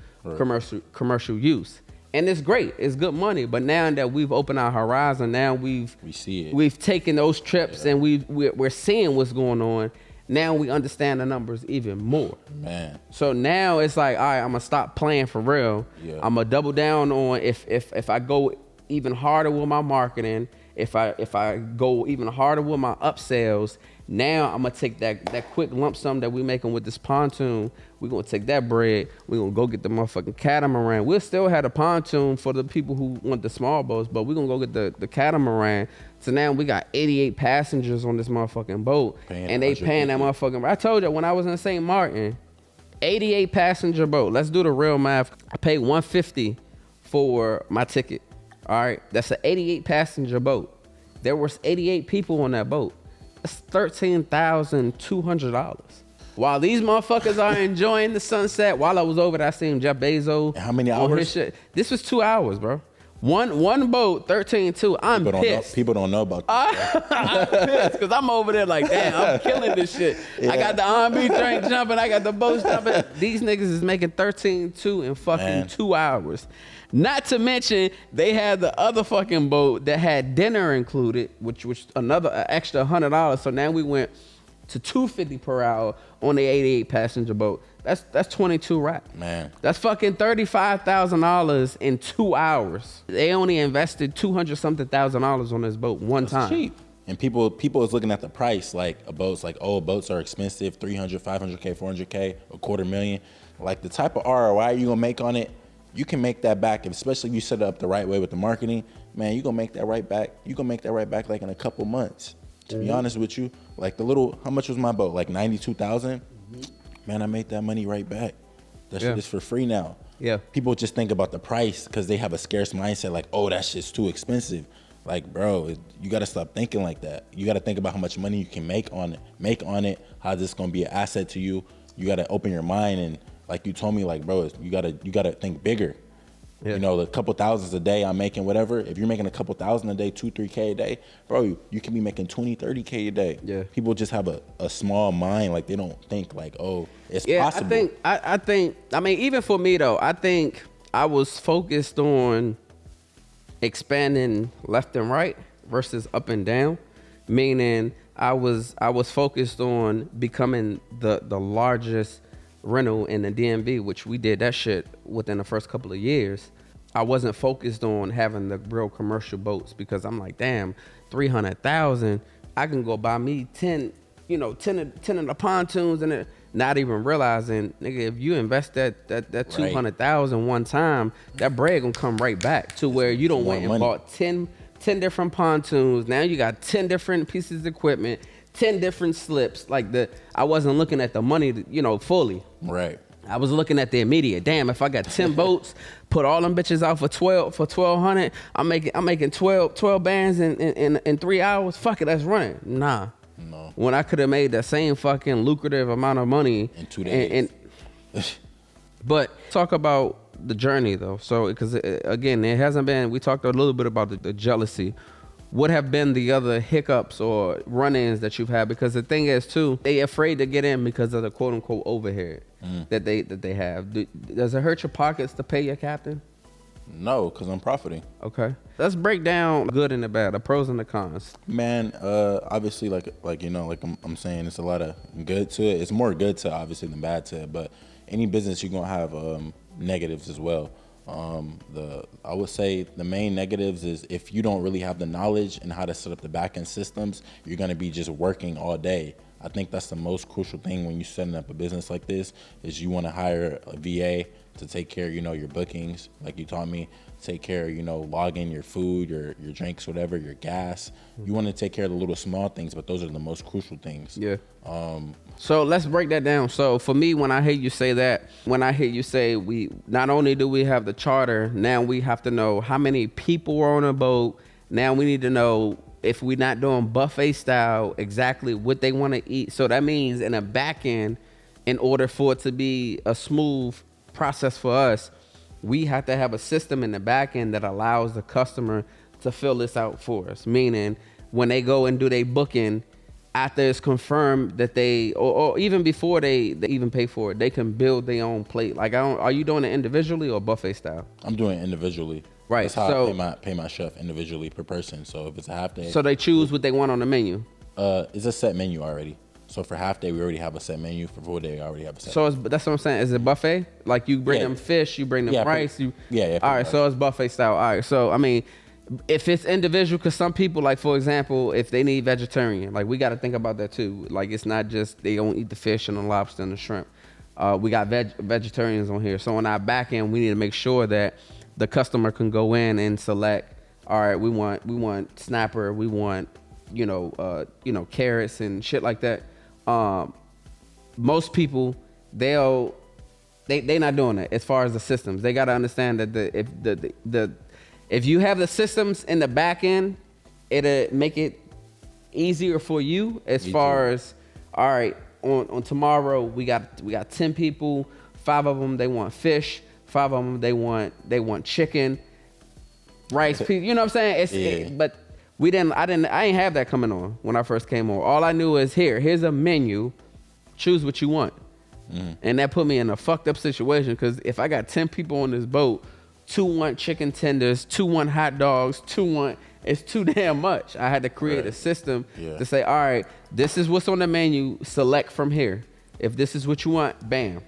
B: commercial use, and it's great. It's good money. But now that we've opened our horizon, now we see it. We've taken those trips, and we're seeing what's going on. Now we understand the numbers even more. Man. So now it's like, all right, I'm gonna stop playing for real. I'm gonna double down on if I go even harder with my marketing, if I go even harder with my upsells. Now I'm gonna take that quick lump sum that we making with this pontoon. We're going to take that bread. We're going to go get the motherfucking catamaran. We'll still have a pontoon for the people who want the small boats, but we're going to go get the catamaran. So now we got 88 passengers on this motherfucking boat, and they paying that motherfucking. I told you when I was in St. Martin, 88 passenger boat. Let's do the real math. I paid $150 for my ticket. All right, that's an 88 passenger boat. There was 88 people on that boat. That's $13,200. While these motherfuckers are enjoying the sunset, while I was over there, I seen Jeff Bezos.
A: How many hours?
B: This was 2 hours, bro. One boat, 13.2. I'm pissed.
A: People don't know about that.
B: I'm pissed because I'm over there like, damn, I'm killing this shit. Yeah. I got the R&B drink jumping. I got the boat jumping. These niggas is making 13.2 in fucking 2 hours. Not to mention, they had the other fucking boat that had dinner included, which was another extra $100. So now we went to $250 per hour on the 88 passenger boat. That's 22 racks. Man. That's fucking $35,000 in 2 hours. They only invested $200-something thousand on this boat one time.
A: Cheap. And people is looking at the price like a boat's like, oh, boats are expensive, 300, 500K, 400K, $250,000. Like the type of ROI you gonna make on it, you can make that back, especially if you set it up the right way with the marketing. Man, you gonna make that right back. You gonna make that right back like in a couple months. To be honest with you, like how much was my boat? Like 92,000. Man, I made that money right back. That shit is for free now. Yeah. People just think about the price because they have a scarce mindset. Like, oh, that shit's too expensive. Like, bro, you gotta stop thinking like that. You gotta think about how much money you can make on it. How this gonna be an asset to you. You gotta open your mind and, like you told me, like, bro, you gotta think bigger. Yeah. You know, the couple thousands a day I'm making, whatever. If you're making a couple thousand a day, 2-3K a day, bro, you can be making 20-30K a day. Yeah. People just have a small mind, like they don't think like, oh, it's possible.
B: I think, even for me though, I think I was focused on expanding left and right versus up and down. Meaning I was focused on becoming the largest rental in the DMV, which we did that shit within the first couple of years. I wasn't focused on having the real commercial boats because I'm like, damn, 300,000, I can go buy me 10 of the pontoons, and not even realizing, nigga, if you invest that 200,000 one time, that bread gonna come right back to where you don't went and bought 10 different pontoons. Now you got 10 different pieces of equipment, 10 different slips. I wasn't looking at the money, fully. Right. I was looking at the immediate. Damn, if I got 10 boats, put all them bitches out for 1,200, I'm making 12 bands in 3 hours. Fuck it, that's running. Nah. No. When I could have made that same fucking lucrative amount of money
A: in 2 days.
B: But talk about the journey though. So, because again, it hasn't been. We talked a little bit about the jealousy. What have been the other hiccups or run-ins that you've had? Because the thing is too, they afraid to get in because of the quote unquote overhead that they have. Does it hurt your pockets to pay your captain?
A: No, because I'm profiting.
B: Okay. Let's break down the good and the bad, the pros and the cons.
A: Man, obviously like I'm saying, it's a lot of good to it. It's more good to obviously than bad to it, but any business you're gonna have negatives as well. I would say the main negatives is if you don't really have the knowledge and how to set up the back-end systems, you're going to be just working all day. I think that's the most crucial thing when you're setting up a business like this is you want to hire a VA to take care of, your bookings, like you taught me, take care of, logging your food, your drinks, whatever, your gas. You want to take care of the little small things, but those are the most crucial things. Yeah.
B: So let's break that down. So for me, when I hear you say that, when I hear you say we not only do we have the charter, now we have to know how many people are on a boat. Now we need to know if we're not doing buffet style, exactly what they want to eat. So that means in a back end, in order for it to be a smooth process for us, we have to have a system in the back end that allows the customer to fill this out for us. Meaning when they go and do their booking, after it's confirmed that they, or even before they even pay for it, they can build their own plate. Like, are you doing it individually or buffet style?
A: I'm doing it individually. Right. That's how I pay my chef individually per person. So if it's a half day.
B: So they choose what they want on the menu?
A: It's a set menu already. So for half day, we already have a set menu. For full day, we already have a set
B: menu. That's what I'm saying. Is it buffet? Like you bring them fish, you bring them rice. All right, so it's buffet style. All right, so I mean, if it's individual, because some people, like for example, if they need vegetarian, like we got to think about that too. Like it's not just they don't eat the fish and the lobster and the shrimp. We got vegetarians on here. So on our back end, we need to make sure that the customer can go in and select. All right, we want snapper. We want carrots and shit like that. Most people they not doing it as far as the systems. They got to understand that if you have the systems in the back end, it'll make it easier for you as far as, all right, on tomorrow we got 10 people, 5 of them they want fish, 5 of them they want chicken, rice, you know what I'm saying? But I ain't have that coming on when I first came on. All I knew is here's a menu, choose what you want. And that put me in a fucked up situation, because if I got 10 people on this boat, 2 want chicken tenders, 2 want hot dogs, 2 want, it's too damn much. I had to create a system to say, all right, this is what's on the menu, select from here. If this is what you want, bam.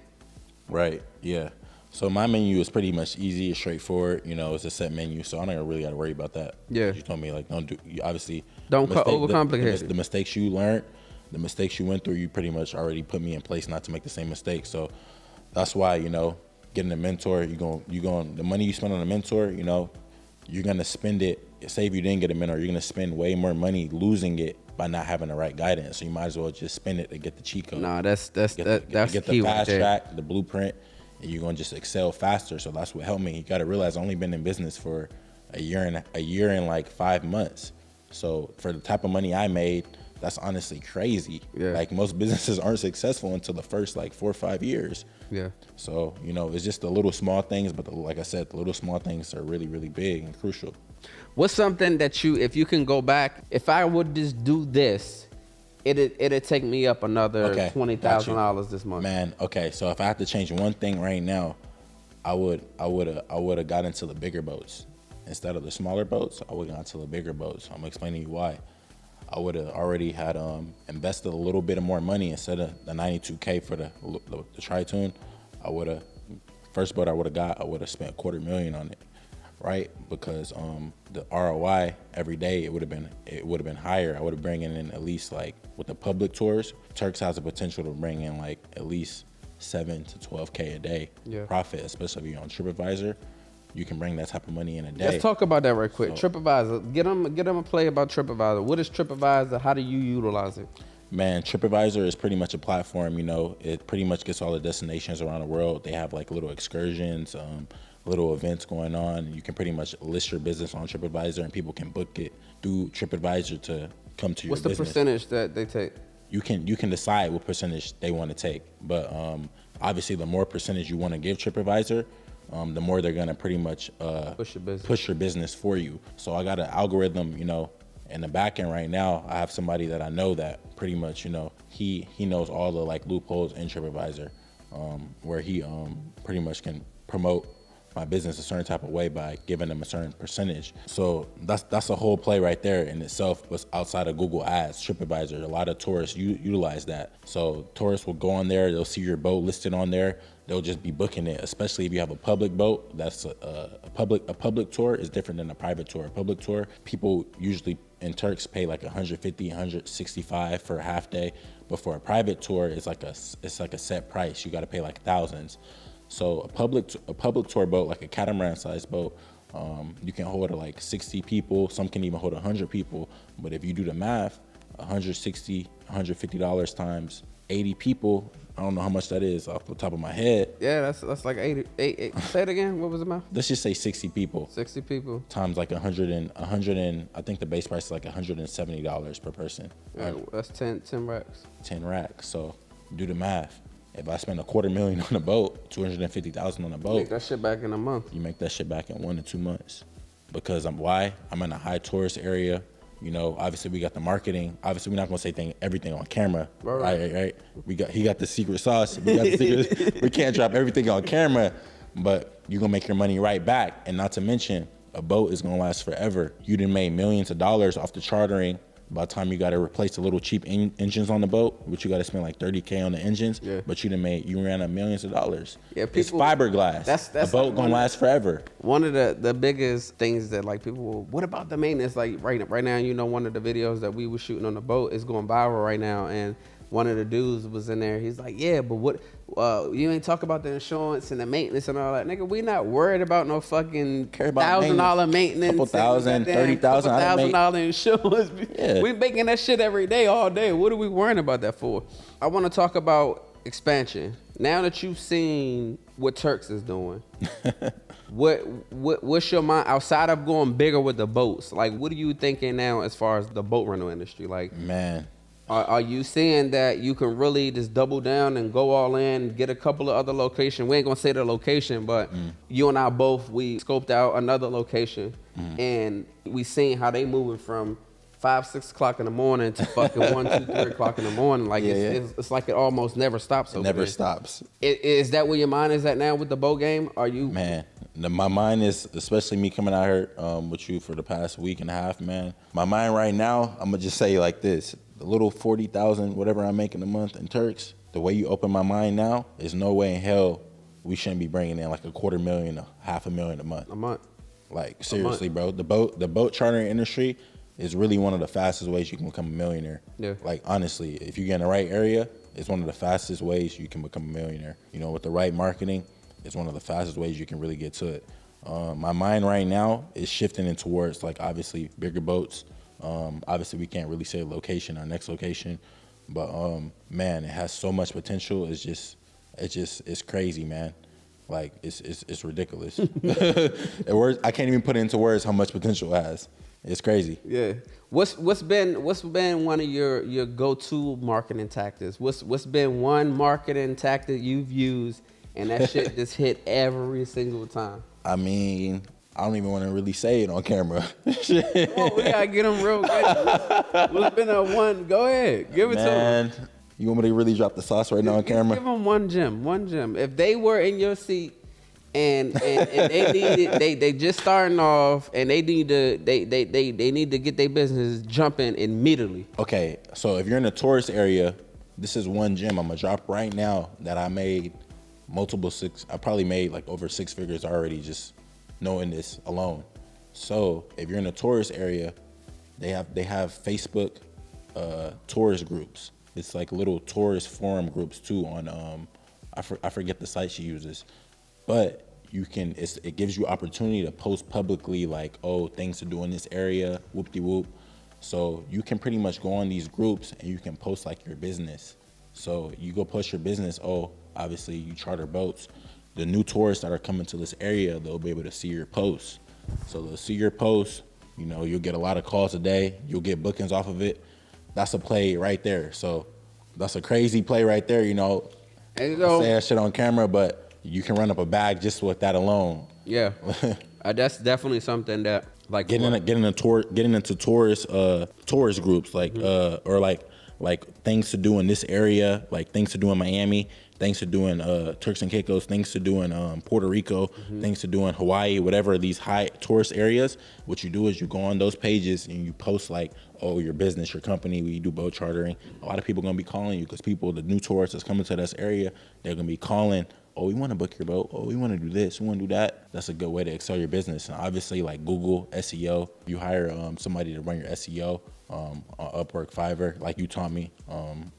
A: Right, yeah. So my menu is pretty much easy, it's straightforward. It's a set menu, so I don't really got to worry about that. Yeah. You told me, like, obviously.
B: Don't overcomplicate it.
A: The mistakes you learned, the mistakes you went through, you pretty much already put me in place not to make the same mistakes. So that's why, getting a mentor, the money you spend on a mentor, you're going to spend it. Say if you didn't get a mentor, you're going to spend way more money losing it by not having the right guidance. So you might as well just spend it to get the cheat code.
B: Nah, that's
A: get
B: the
A: key fast track, the blueprint, and you're going to just excel faster. So that's what helped me. You got to realize I've only been in business for a year and like 5 months. So for the type of money I made, that's honestly crazy. Yeah. Like, most businesses aren't successful until the first like 4 or 5 years. Yeah. So, it's just the little small things, but like I said, the little small things are really, really big and crucial.
B: What's something that if you can go back, if I would just do this, it'd take me up another $20,000 this month.
A: Man, okay. So if I had to change one thing right now, I would have got into the bigger boats. Instead of the smaller boats, I would have got into the bigger boats. I'm explaining to you why. I would have already had invested a little bit of more money. Instead of the $92K for the Tri-Tune, first boat I would have spent $250,000 on it, right? Because the ROI every day, it would have been higher. I would have bring in at least, like, with the public tours, Turks has the potential to bring in like at least $7 to $12K a day profit, especially if you're on TripAdvisor. You can bring that type of money in a day.
B: Let's talk about that right quick. So, TripAdvisor, get them a play about TripAdvisor. What is TripAdvisor? How do you utilize it?
A: Man, TripAdvisor is pretty much a platform. It pretty much gets all the destinations around the world. They have like little excursions, little events going on. You can pretty much list your business on TripAdvisor, and people can book it through TripAdvisor to come to your business.
B: What's the percentage that they take?
A: You can decide what percentage they want to take, but obviously the more percentage you want to give TripAdvisor, the more they're gonna pretty much push your business for you. So I got an algorithm, in the back end right now. I have somebody that I know that pretty much, he knows all the like loopholes in TripAdvisor, where he pretty much can promote my business a certain type of way by giving them a certain percentage. So that's a whole play right there in itself. But outside of Google Ads, TripAdvisor, a lot of tourists utilize that. So tourists will go on there, they'll see your boat listed on there, they'll just be booking it. Especially if you have a public boat, that's a public tour is different than a private tour. A public tour, people usually in Turks pay like $150, $165 for a half day, but for a private tour, it's like a set price. You got to pay like thousands. So a public tour boat, like a catamaran sized boat, you can hold like 60 people. Some can even hold 100 people. But if you do the math, $160, $150 times 80 people, I don't know how much that is off the top of my head.
B: Yeah, that's like 80. Say it again. What was the math?
A: Let's just say 60 people.
B: 60 people
A: times like 100 and I think the base price is like $170 per person.
B: Yeah, that's 10 racks.
A: 10 racks. So do the math. If I spend $250,000 on a boat, $250,000 on a boat,
B: you make that shit back in a month.
A: You make that shit back in 1 to 2 months. Because I'm in a high tourist area. Obviously we got the marketing. Obviously we're not gonna say everything on camera. Right. He got the secret sauce. We can't drop everything on camera, but you're gonna make your money right back. And not to mention, a boat is gonna last forever. You done made millions of dollars off the chartering. By the time you got to replace the little cheap engines on the boat, which you got to spend like $30K on the engines, but you ran up millions of dollars. Yeah, it's fiberglass. That's a boat gonna last forever.
B: One of the biggest things that like people, what about the maintenance? Like right now, one of the videos that we were shooting on the boat is going viral right now, and one of the dudes was in there. He's like, yeah, but what, you ain't talk about the insurance and the maintenance and all that. Nigga, we not worried about no fucking $1,000 maintenance.
A: Couple thousand, $30,000.
B: $1,000 insurance.
A: Yeah.
B: We making that shit every day, all day. What are we worrying about that for? I want to talk about expansion. Now that you've seen what Turks is doing, what's your mind outside of going bigger with the boats? Like, what are you thinking now as far as the boat rental industry? Like,
A: man,
B: are you seeing that you can really just double down and go all in, get a couple of other locations? We ain't gonna say the location, but you and I both, we scoped out another location and we seen how they moving from 5, 6 o'clock in the morning to fucking 1, 2, 3 o'clock in the morning. Like it's like it almost never stops.
A: It never stops.
B: Is that where your mind is at now with the boat game? Are you?
A: Man, my mind is, especially me coming out here with you for the past week and a half, man. My mind right now, I'm gonna just say like this: the little 40,000, whatever I'm making a month in Turks, the way you open my mind now, is no way in hell we shouldn't be bringing in like $250,000, $500,000 a month.
B: A month.
A: Like seriously, bro. The boat chartering industry is really one of the fastest ways you can become a millionaire.
B: Yeah.
A: Like honestly, if you get in the right area, it's one of the fastest ways you can become a millionaire. You know, with the right marketing, it's one of the fastest ways you can really get to it. My mind right now is shifting in towards like obviously bigger boats. Obviously we can't really say a location, our next location, but man, it has so much potential. It's crazy, man. Like it's ridiculous. I can't even put it into words how much potential it has. It's crazy.
B: Yeah. What's been one of your go-to marketing tactics? What's been one marketing tactic you've used and that shit just hit every single time? I
A: mean, I don't even want to really say it on camera.
B: Oh, we gotta get them real good. What's been a one? Go ahead, give it to them.
A: You want me to really drop the sauce right now on camera?
B: Give them one gem. If they were in your seat and they needed, they just starting off and they need to get their business jumping immediately.
A: Okay, so if you're in a tourist area, this is one gem I'm gonna drop right now that I made I probably made like over 6 figures already just knowing this alone. So if you're in a tourist area, they have Facebook tourist groups. It's like little tourist forum groups too on I forget the site she uses. But it gives you opportunity to post publicly like, oh, things to do in this area, whoop-de-whoop. So you can pretty much go on these groups and you can post like your business. So you go post your business, oh, obviously you charter boats. The new tourists that are coming to this area, they'll be able to see your posts. So they'll see your posts, you know, you'll get a lot of calls a day, you'll get bookings off of it. That's a play right there. So that's a crazy play right there, you know. I say that shit on camera, but you can run up a bag just with that alone.
B: Yeah, that's definitely something that like
A: getting into tourist groups like or like things to do in this area, like things to do in Miami, things to do in Turks and Caicos, things to do in Puerto Rico, things to do in Hawaii, whatever these high tourist areas. What you do is you go on those pages and you post like, oh, your business, your company, we do boat chartering. A lot of people are gonna be calling you because the new tourists that's coming to this area, they're gonna be calling, oh, we want to book your boat. Oh, we want to do this. We want to do that. That's a good way to excel your business. And obviously, like Google, SEO, you hire somebody to run your SEO on Upwork, Fiverr, like you taught me.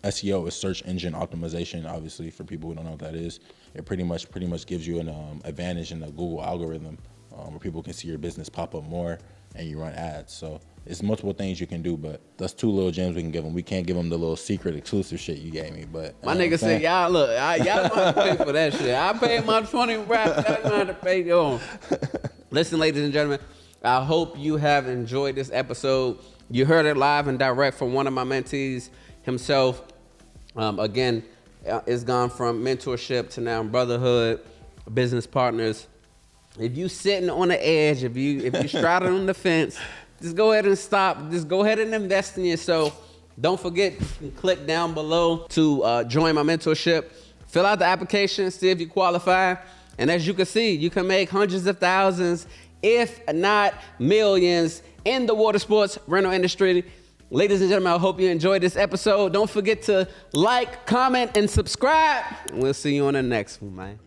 A: SEO is search engine optimization, obviously, for people who don't know what that is. It pretty much gives you an advantage in the Google algorithm where people can see your business pop up more and you run ads. So it's multiple things you can do, but that's 2 little gems we can give them. We can't give them the little secret exclusive shit you gave me, but
B: my nigga said, y'all look, y'all gonna have to pay for that shit. I paid my 20 rap, y'all gonna have to pay your own. Listen, ladies and gentlemen, I hope you have enjoyed this episode. You heard it live and direct from one of my mentees himself. Again, it's gone from mentorship to now brotherhood, business partners. If you sitting on the edge, if you straddling on the fence, just go ahead and stop. Just go ahead and invest in yourself. Don't forget, you can click down below to join my mentorship. Fill out the application, see if you qualify. And as you can see, you can make hundreds of thousands, if not millions, in the water sports rental industry. Ladies and gentlemen, I hope you enjoyed this episode. Don't forget to like, comment, and subscribe. And we'll see you on the next one, man.